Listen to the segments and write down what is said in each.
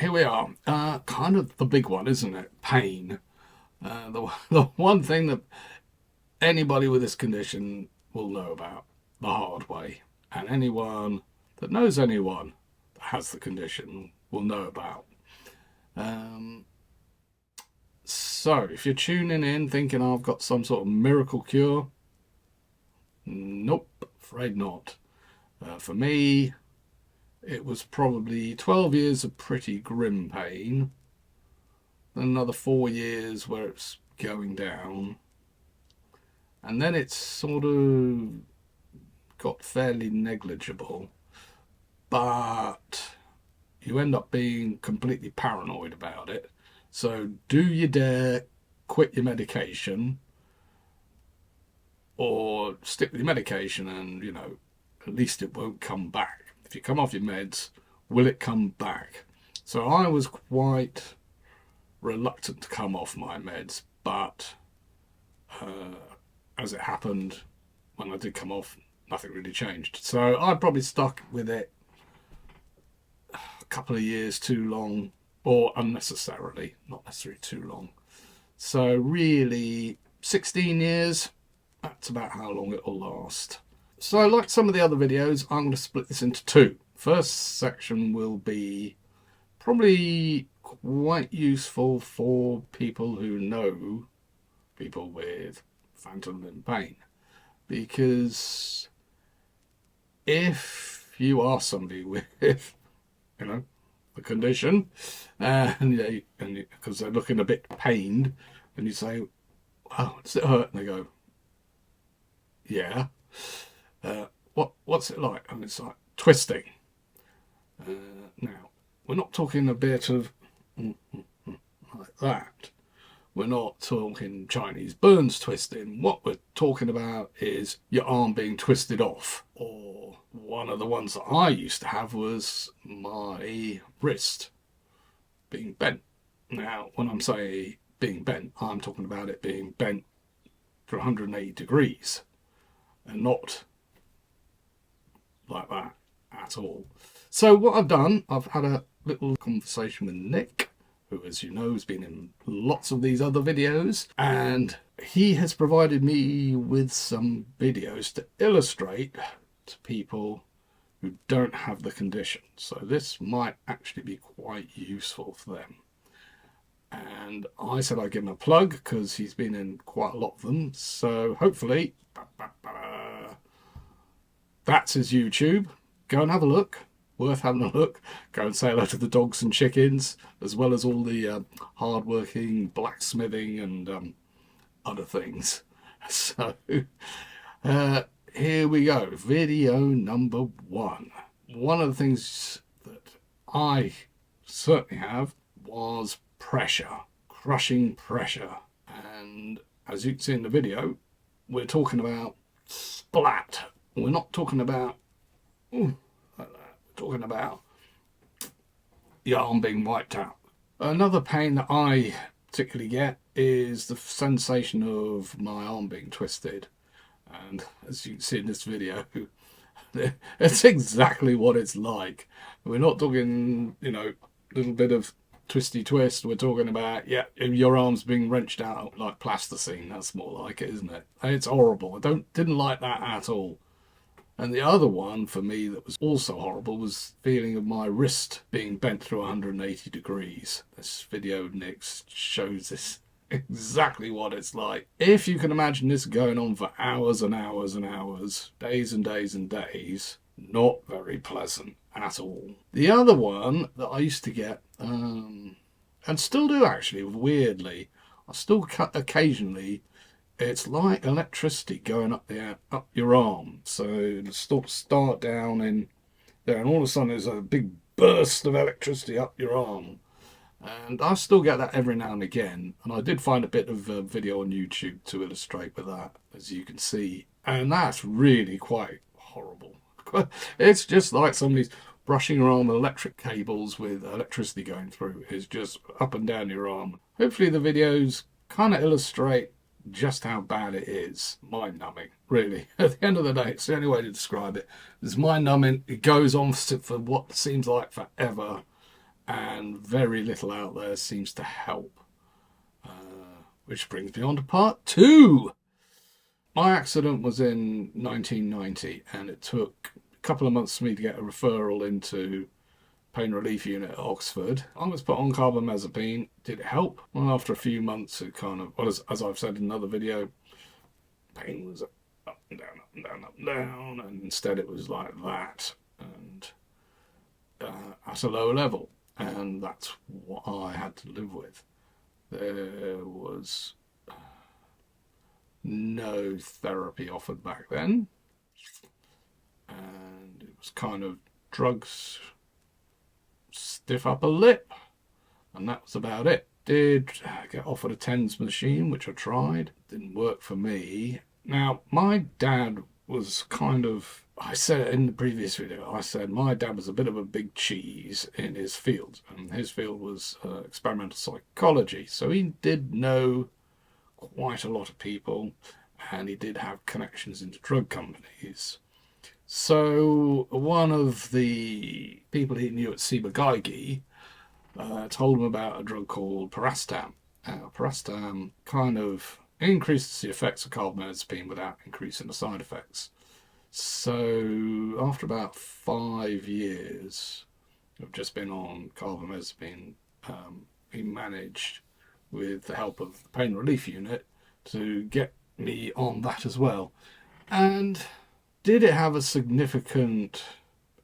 here we are. Kind of the big one, isn't it? Pain. The one thing that anybody with this condition will know about the hard way. And anyone that knows anyone that has the condition will know about. So, if you're tuning in thinking I've got some sort of miracle cure, nope, afraid not. For me, it was probably 12 years of pretty grim pain, then another 4 years where it's going down, and then it's sort of got fairly negligible, but you end up being completely paranoid about it. So do you dare quit your medication or stick with your medication and, at least it won't come back. If you come off your meds, will it come back? So I was quite reluctant to come off my meds, but as it happened, when I did come off, nothing really changed. So I probably stuck with it a couple of years too long, or unnecessarily, not necessarily too long. So really, 16 years, that's about how long it will last. So like some of the other videos, I'm going to split this into two. First section will be probably quite useful for people who know people with phantom limb pain. Because if you are somebody with, the condition, and because they're looking a bit pained, and you say, "Oh, does it hurt?" And they go, "Yeah." What's it like? And it's like twisting. Now, we're not talking a bit of like that. We're not talking Chinese burns twisting. What we're talking about is your arm being twisted off. Or one of the ones that I used to have was my wrist being bent. Now, when I'm saying being bent, I'm talking about it being bent for 180 degrees and not like that at all. So what I've done, I've had a little conversation with Nick, who, as you know, has been in lots of these other videos, and he has provided me with some videos to illustrate to people who don't have the condition. So this might actually be quite useful for them. And I said I'd give him a plug because he's been in quite a lot of them. So hopefully, that's his YouTube. Go and have a look. Worth having a look. Go and say hello to the dogs and chickens, as well as all the hard-working blacksmithing and other things. So here we go. Video number 1. One of the things that I certainly have was pressure, crushing pressure. And as you can see in the video, we're talking about splat. We're not talking about like that. We're talking about your arm being wiped out. Another pain that I particularly get is the sensation of my arm being twisted. And as you can see in this video, it's exactly what it's like. We're not talking, little bit of twisty twist. We're talking about, your arm's being wrenched out like plasticine. That's more like it, isn't it? It's horrible. I didn't like that at all. And the other one for me that was also horrible was the feeling of my wrist being bent through 180 degrees. This video, Nick, shows this exactly what it's like. If you can imagine this going on for hours and hours and hours, days and days and days, not very pleasant at all. The other one that I used to get, and still do actually, weirdly, I still cut occasionally. It's like electricity going up your arm. So it'll start down in there, and all of a sudden there's a big burst of electricity up your arm. And I still get that every now and again. And I did find a bit of video on YouTube to illustrate with that, as you can see. And that's really quite horrible. It's just like somebody's brushing your arm with electric cables with electricity going through. It's just up and down your arm. Hopefully the videos kind of illustrate just how bad it is. Mind-numbing, really. At the end of the day, it's the only way to describe it. It's mind-numbing. It goes on for what seems like forever. and very little out there seems to help. Which brings me on to part 2. My accident was in 1990, and it took a couple of months for me to get a referral into pain relief unit at Oxford. I was put on carbamazepine. Did it help? Well, after a few months, it kind of, well, as I've said in another video, pain was up and down, up and down, up and down, and instead it was like that, and at a lower level, and that's what I had to live with. There was no therapy offered back then, and it was kind of drugs, stiff upper lip, and that was about it. Did get offered a TENS machine, which I tried. Didn't work for me. Now, my dad was kind of, I said it in the previous video, I said my dad was a bit of a big cheese in his field, and his field was experimental psychology, so he did know quite a lot of people, and he did have connections into drug companies. So one of the people he knew at Ciba-Geigy told him about a drug called paracetam. Paracetam kind of increases the effects of carbamazepine without increasing the side effects. So after about 5 years of just been on carbamazepine, he managed, with the help of the pain relief unit, to get me on that as well. And did it have a significant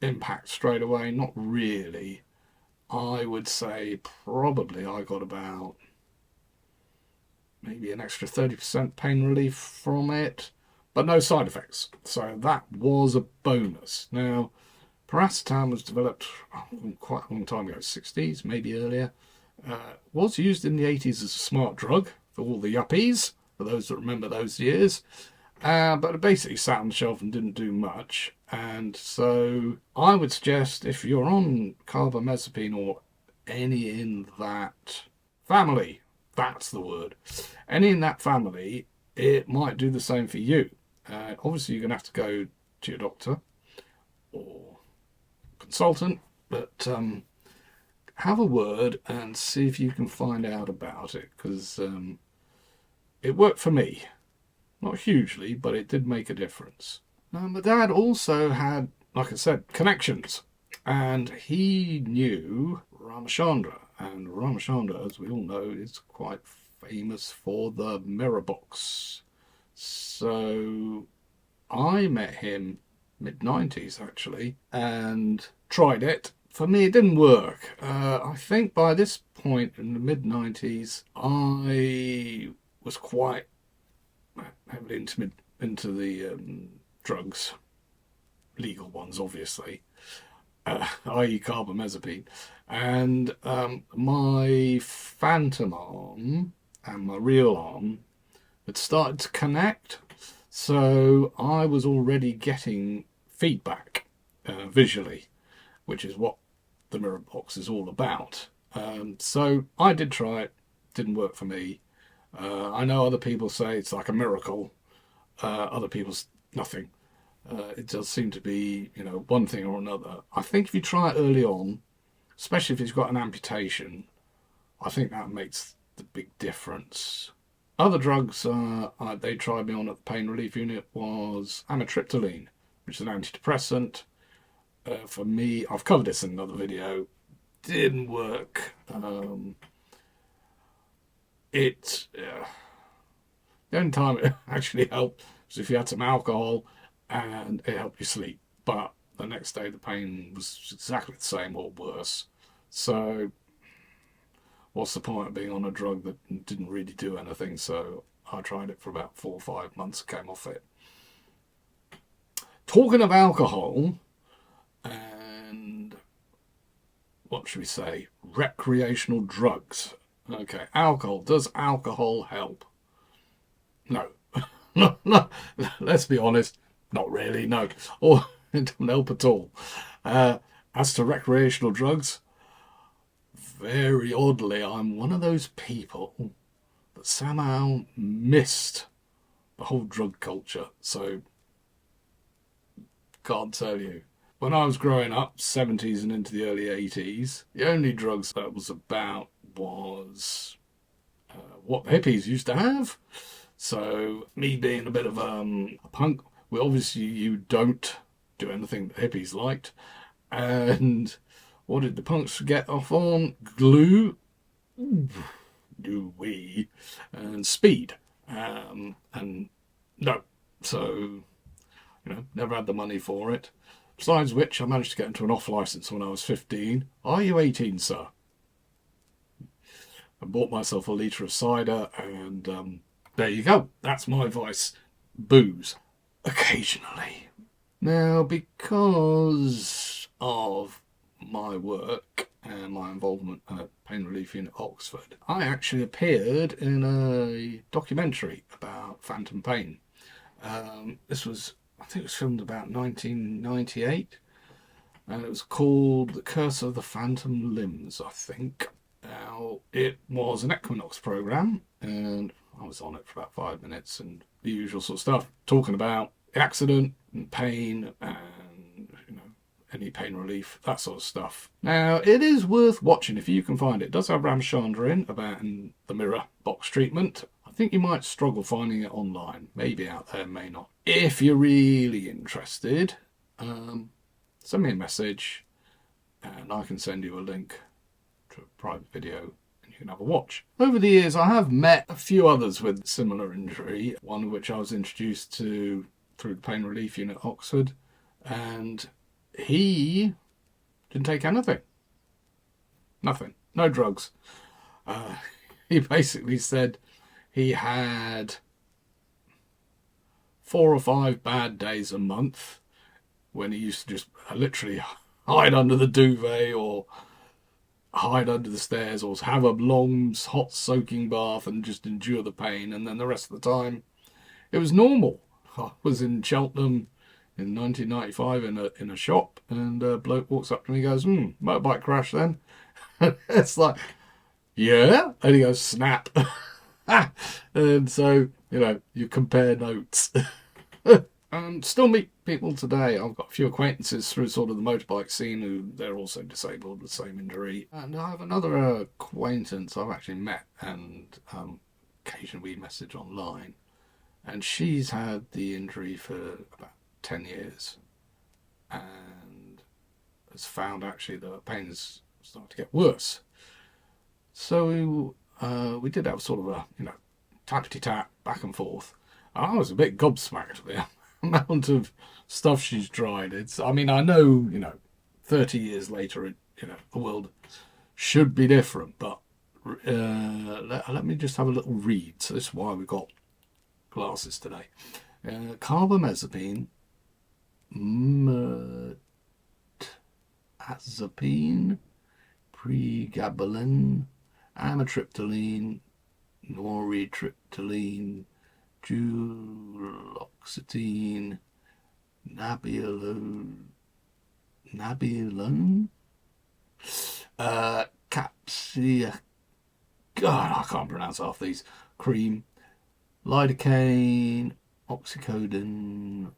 impact straight away? Not really. I would say probably I got about maybe an extra 30% pain relief from it, but no side effects. So that was a bonus. Now, paracetam was developed quite a long time ago, 60s, maybe earlier. Was used in the 80s as a smart drug for all the yuppies, for those that remember those years. But it basically sat on the shelf and didn't do much. And so I would suggest, if you're on carbamazepine or any in that family, that's the word, any in that family, it might do the same for you. Obviously, you're going to have to go to your doctor or consultant, but have a word and see if you can find out about it, because it worked for me. Not hugely, but it did make a difference. My dad also had, like I said, connections, and he knew Ramachandra, and Ramachandra, as we all know, is quite famous for the mirror box. So I met him mid-90s actually, and tried it. For me, it didn't work. I think by this point in the mid-90s, I was quite heavily into the drugs, legal ones obviously, i.e. carbamazepine, and my phantom arm and my real arm had started to connect, so I was already getting feedback visually, which is what the mirror box is all about. So I did try it, didn't work for me. I know other people say it's like a miracle, other people's nothing. It does seem to be, one thing or another. I think if you try it early on, especially if it's got an amputation, I think that makes the big difference. Other drugs they tried me on at the pain relief unit was amitriptyline, which is an antidepressant. For me, I've covered this in another video, didn't work. The only time it actually helped was if you had some alcohol and it helped you sleep, but the next day the pain was exactly the same or worse. So what's the point of being on a drug that didn't really do anything? So I tried it for about 4 or 5 months, came off it. Talking of alcohol and, what should we say, recreational drugs. Okay, alcohol. Does alcohol help? No. No, let's be honest, not really, no. Or it doesn't help at all. As to recreational drugs, very oddly, I'm one of those people that somehow missed the whole drug culture. So, can't tell you. When I was growing up, 70s and into the early 80s, the only drugs that was about was what the hippies used to have. So me being a bit of a punk, well, obviously you don't do anything that hippies liked. And what did the punks get off on? Glue, do we, and speed. And no, so, never had the money for it. Besides which, I managed to get into an off licence when I was 15. Are you 18, sir? I bought myself a litre of cider, and there you go. That's my vice. Booze. Occasionally. Now, because of my work and my involvement at Pain Relief Unit Oxford, I actually appeared in a documentary about phantom pain. This was, I think it was filmed about 1998, and it was called The Curse of the Phantom Limbs, I think. Now, it was an Equinox programme, and I was on it for about 5 minutes, and the usual sort of stuff, talking about the accident and pain and, any pain relief, that sort of stuff. Now, it is worth watching if you can find it. It does have Ram Chandra in about the mirror box treatment. I think you might struggle finding it online. Maybe out there, may not. If you're really interested, send me a message and I can send you a link to a private video and you can have a watch. Over the years, I have met a few others with similar injury, one of which I was introduced to through the Pain Relief Unit Oxford, and he didn't take anything. Nothing. No drugs. He basically said he had 4 or 5 bad days a month when he used to just literally hide under the duvet or hide under the stairs or have a long hot soaking bath and just endure the pain, and then the rest of the time it was normal. I was in Cheltenham in 1995 in a shop, and a bloke walks up to me and goes, motorbike crash then? It's like, yeah. And he goes, snap. And so, you compare notes. And still meet people today. I've got a few acquaintances through sort of the motorbike scene who they're also disabled with the same injury. And I have another acquaintance I've actually met, and occasionally we message online. And she's had the injury for about 10 years and has found actually that her pain is starting to get worse. So we did have sort of a, tat back and forth. And I was a bit gobsmacked with the amount of stuff she's tried. I know, 30 years later, the world should be different, but let me just have a little read. So this is why we've got glasses today. Carbamazepine, mirtazapine, pregabalin, amitriptyline, nortriptyline, duloxetine, nabilone, capsia, God, I can't pronounce half these, cream, lidocaine, oxycodone,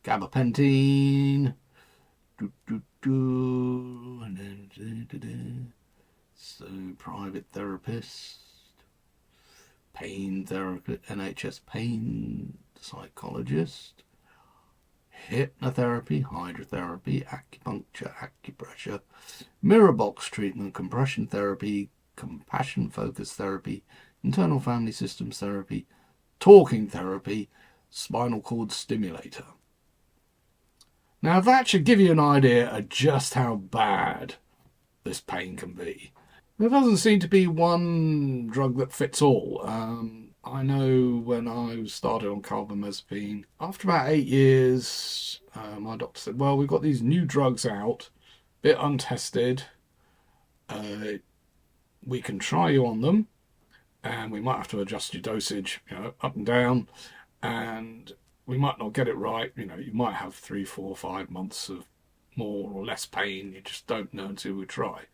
gabapentin, and then so private therapist, pain therapist, NHS pain psychologist, hypnotherapy, hydrotherapy, acupuncture, acupressure, mirror box treatment, compression therapy, compassion focus therapy, internal family systems therapy, talking therapy, spinal cord stimulator. Now that should give you an idea of just how bad this pain can be. There doesn't seem to be one drug that fits all. I know when I started on carbamazepine, after about 8 years, my doctor said, well, we've got these new drugs out, a bit untested. We can try you on them, and we might have to adjust your dosage, up and down, and we might not get it right. You might have 3, 4, 5 months of more or less pain. You just don't know until we try.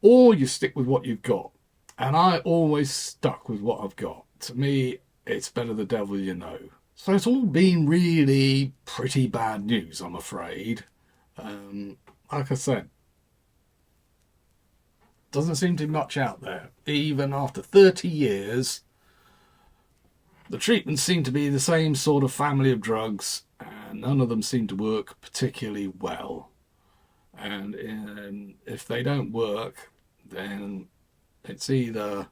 Or you stick with what you've got. And I always stuck with what I've got. To me, it's better the devil you know. So it's all been really pretty bad news, I'm afraid. Like I said, doesn't seem to be much out there. Even after 30 years, the treatments seem to be the same sort of family of drugs, and none of them seem to work particularly well. And if they don't work, then it's either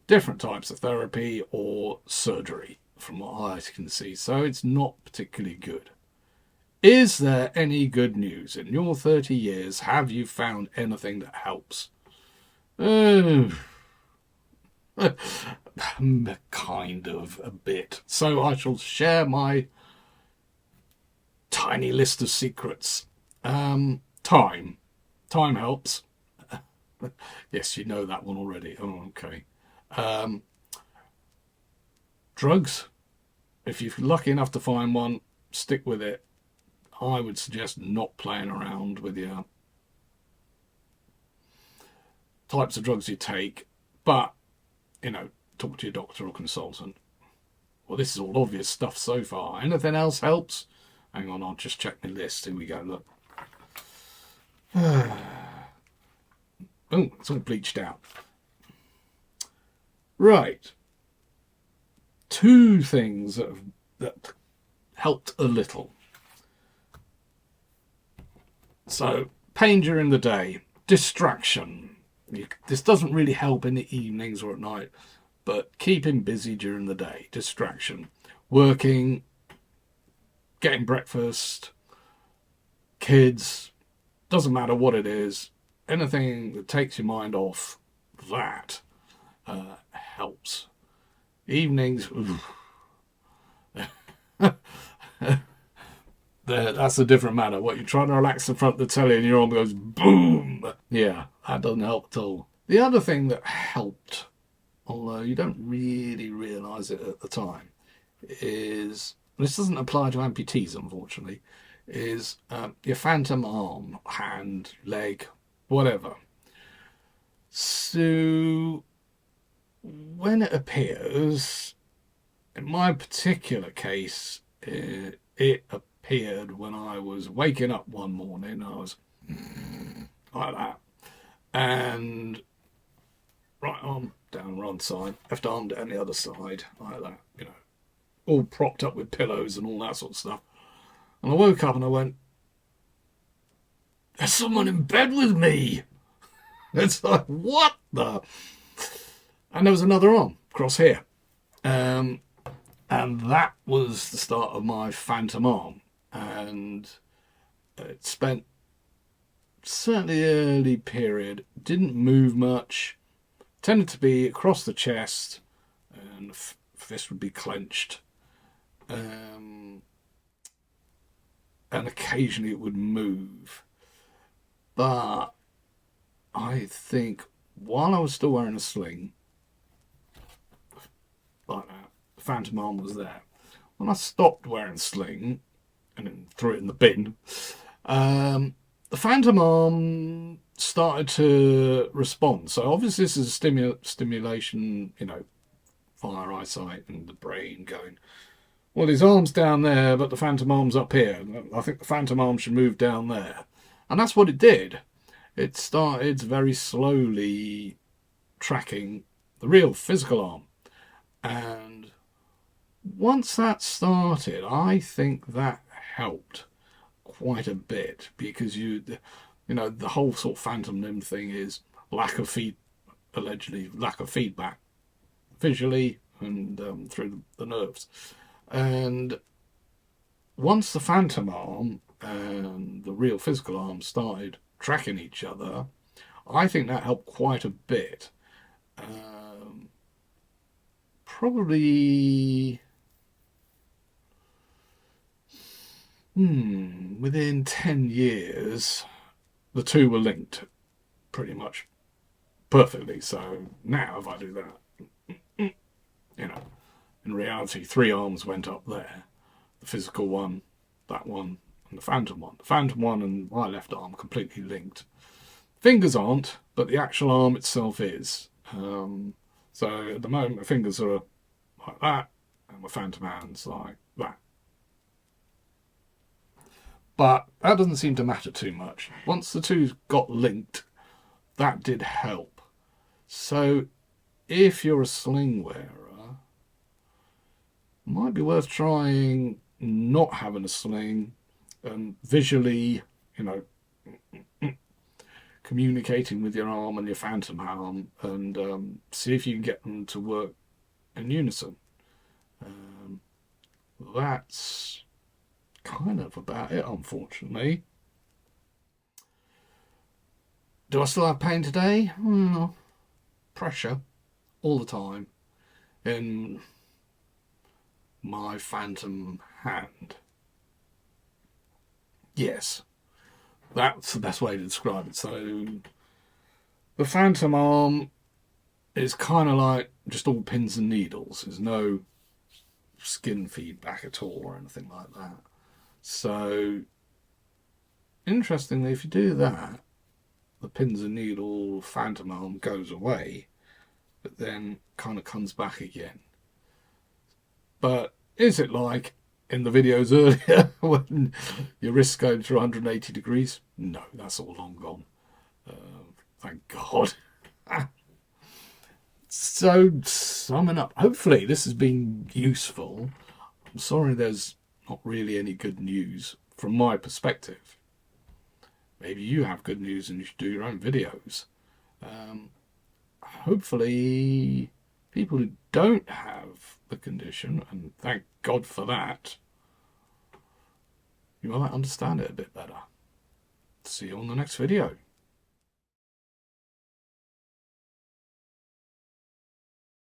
different types of therapy or surgery, from what I can see. So it's not particularly good. Is there any good news? In your 30 years, have you found anything that helps? Kind of a bit. So I shall share my tiny list of secrets. Time. Time helps. Yes, you know that one already. Oh, okay. Drugs. If you're lucky enough to find one, stick with it. I would suggest not playing around with your types of drugs you take, but, talk to your doctor or consultant. Well, this is all obvious stuff so far. Anything else helps? Hang on, I'll just check my list. Here we go, look. Oh, it's all bleached out. Right. Two things that helped a little. So, pain during the day, distraction. This doesn't really help in the evenings or at night, but keeping busy during the day, distraction. Working, getting breakfast, kids, doesn't matter what it is, anything that takes your mind off that helps. Evenings, that's a different matter. What, you're trying to relax in front of the telly and your arm goes boom. Yeah, that doesn't help at all. The other thing that helped, although you don't really realise it at the time, is, this doesn't apply to amputees unfortunately, is your phantom arm, hand, leg, whatever. So when it appears, in my particular case, it appeared when I was waking up one morning. I was like that, and right arm down one side, left arm down the other side, like that, all propped up with pillows and all that sort of stuff. And I woke up and I went, there's someone in bed with me. It's like, what the? And there was another arm across here. And that was the start of my phantom arm. And it spent, certainly early period, didn't move much, tended to be across the chest, and the fist would be clenched. And occasionally it would move. But I think while I was still wearing a sling, like that, the phantom arm was there. When I stopped wearing a sling and then threw it in the bin, the phantom arm started to respond. So obviously this is a stimulation, via eyesight and the brain going, well, his arm's down there, but the phantom arm's up here. I think the phantom arm should move down there. And that's what it did. It started very slowly tracking the real physical arm. And once that started, I think that helped quite a bit, because the whole sort of phantom limb thing is allegedly lack of feedback visually and through the nerves. And once the phantom arm and the real physical arm started tracking each other, I think that helped quite a bit. Probably within 10 years, the two were linked pretty much perfectly. So now if I do that, in reality, 3 arms went up there. The physical one, that one, and the phantom one. The phantom one and my left arm completely linked. Fingers aren't, but the actual arm itself is. So at the moment, my fingers are like that, and around with phantom hands like that. But that doesn't seem to matter too much. Once the two got linked, that did help. So if you're a sling wearer, it might be worth trying not having a sling and visually, you know, communicating with your arm and your phantom arm, and see if you can get them to work in unison. That's kind of about it, unfortunately. Do I still have pain today? Pressure all the time in my phantom hand. Yes, that's the best way to describe it. So the phantom arm is kind of like just all pins and needles. There's no skin feedback at all or anything like that. So interestingly, if you do that, the pins and needle phantom arm goes away, but then kind of comes back again. But is it like in the videos earlier when your wrist's going through 180 degrees? No, that's all long gone. Thank God. So, summing up, hopefully this has been useful. I'm sorry there's not really any good news from my perspective. Maybe you have good news and you should do your own videos. Hopefully people who don't have the condition, and thank God for that, you might understand it a bit better. See you on the next video.